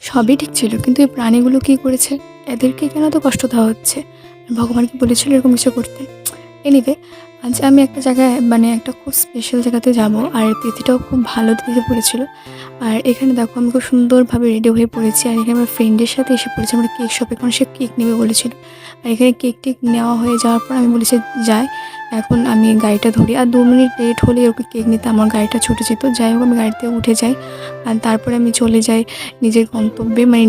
সবই ঠিক ছিল, কিন্তু এই প্রাণীগুলো কী করেছে? এদেরকে কেন এত কষ্ট দেওয়া হচ্ছে? ভগবান কি বলেছিল এরকম কিছু করতে? এনিওয়ে, আজ আমি একটা জায়গায় মানে একটা খুব স্পেশাল জায়গাতে যাবো, আর তিথিটাও খুব ভালো তিথিতে পড়েছিল। আর এখানে দেখো আমি খুব সুন্দরভাবে রেডি হয়ে পড়েছি, আর এখানে আমার ফ্রেন্ডের সাথে এসে পড়েছি আমরা কেক শপে, কারণ সে কেক নেবে বলেছিল। আর এখানে কেক টেক নেওয়া হয়ে যাওয়ার পর আমি বলেছি যাই, এখন আমি গাড়িটা ধরি, আর 2 মিনিট লেট হলে ওকে কেক নিতে আমার গাড়িটা ছুটে যেত। যাই হোক, আমি গাড়িতে উঠে যাই, আর তারপরে আমি চলে যাই নিজের গন্তব্যে, মানে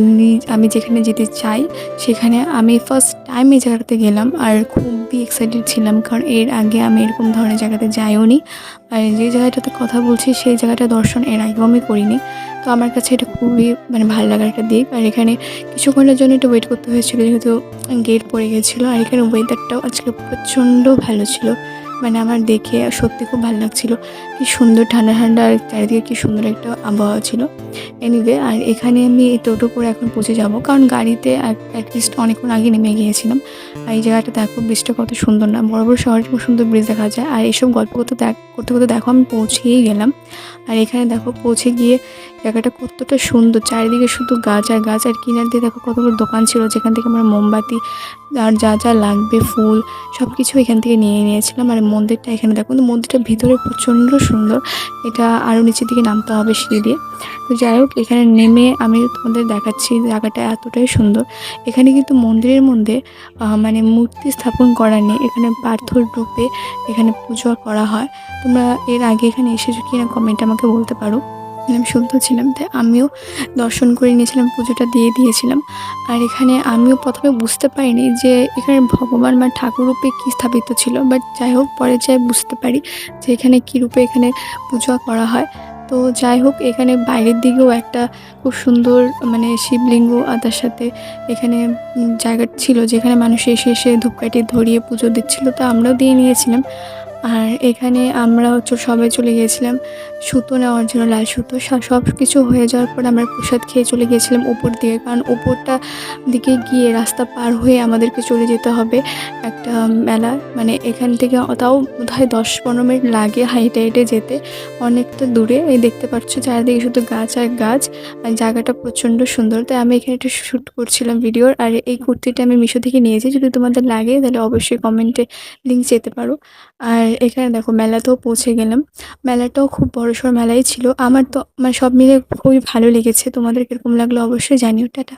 আমি যেখানে যেতে চাই সেখানে। আমি ফার্স্ট টাইম এই জায়গাটাতে গেলাম, আর খুবই এক্সাইটেড ছিলাম, কারণ এর আগে আমি এরকম ধরনের জায়গাতে যাইও নি। আর যে জায়গাটাতে কথা বলছি সেই জায়গাটা দর্শন এর আগেও আমি করিনি। তো আমার কাছে এটা খুবই মানে ভালো লাগার একটা দিক। আর এখানে কিছুক্ষণের জন্য একটু ওয়েট করতে হয়েছিল, যেহেতু গেট পড়ে গেছিলো। আর এখানে ওয়েদারটাও আজকে প্রচণ্ড ভালো ছিল, মানে আমার দেখে সত্যি খুব ভালো লাগছিল। কি সুন্দর ঠান্ডা ঠান্ডা, আর চারিদিকে কি সুন্দর একটা আবহাওয়া ছিল। এনিওয়ে, আর এখানে আমি টোটো করে এখন পৌঁছে যাব, কারণ গাড়িতে অ্যাটলিস্ট অনেকক্ষণ আগে নেমে গিয়েছিলাম। আর এই জায়গাটা দেখো, ব্রিজটা কত সুন্দর না? বড় বড় শহরে খুব সুন্দর ব্রিজ দেখা যায়। আর এইসব গল্প করতে করতে করতে দেখো আমি পৌঁছেই গেলাম। আর এখানে দেখো পৌঁছে গিয়ে জায়গাটা কতটা সুন্দর, চারিদিকে শুধু গাছ আর গাছ, আর কিনার দিয়ে দেখো কতগুলো দোকান ছিল, যেখান থেকে আমরা মোমবাতি আর যা যা লাগবে ফুল সব কিছু এখান থেকে নিয়ে নিয়েছিলাম। আর মন্দিরটা এখানে দেখো, কিন্তু মন্দিরটার ভিতরে প্রচণ্ড সুন্দর। এটা আরও নিচের দিকে নামতে হবে সিঁড়ি দিয়ে। তো যাই হোক, এখানে নেমে আমি তোমাদের দেখাচ্ছি জায়গাটা এতটাই সুন্দর। এখানে কিন্তু মন্দিরের মধ্যে মানে মূর্তি স্থাপন করা নেই, এখানে পাথর রূপে এখানে পুজো করা হয়। তোমরা এর আগে এখানে এসেছো কি না কমেন্টে আমাকে বলতে পারো। আমি শুদ্ধ ছিলাম, তাই আমিও দর্শন করে নিয়েছিলাম, পুজোটা দিয়ে দিয়েছিলাম। আর এখানে আমিও প্রথমে বুঝতে পারিনি যে এখানে ভগবান বা ঠাকুর রূপে কী স্থাপিত ছিল, বাট যাই হোক পরে যাই বুঝতে পারি যে এখানে কী রূপে এখানে পূজা করা হয়। তো যাই হোক, এখানে বাইরের দিকেও একটা খুব সুন্দর মানে শিবলিঙ্গ, আর তার সাথে এখানে জায়গা ছিল যেখানে মানুষ এসে এসে ধূপকাঠি ধরিয়ে পুজো দিচ্ছিল, তো আমরাও দিয়ে নিয়েছিলাম। আর এখানে আমরা হচ্ছে সবাই চলে গিয়েছিলাম সুতো নেওয়ার জন্য, লাল সুতো। সব কিছু হয়ে যাওয়ার পর আমরা প্রসাদ খেয়ে চলে গিয়েছিলাম ওপর দিকে, কারণ ওপরটা দিকে গিয়ে রাস্তা পার হয়ে আমাদেরকে চলে যেতে হবে একটা মেলা, মানে এখান থেকে তাও বোধহয় 10-15 মিনিট লাগে হাইটে হেঁটে যেতে, অনেকটা দূরে। এই দেখতে পাচ্ছ চারিদিকে শুধু গাছ আর গাছ, আর জায়গাটা প্রচণ্ড সুন্দর। তাই আমি এখানে একটা শ্যুট করছিলাম ভিডিওর। আর এই কুর্তিটা আমি মিশো থেকে নিয়েছি, যদি তোমাদের লাগে তাহলে অবশ্যই কমেন্টে লিঙ্ক যেতে পারো। আর এখানে দেখো মেলাতেও পৌঁছে গেলাম। মেলাটাও খুব বড়সড় মেলাই ছিল। আমার তো মানে সব মিলে খুবই ভালো লেগেছে। তোমাদের কিরকম লাগলো অবশ্যই জানিও। টাটা।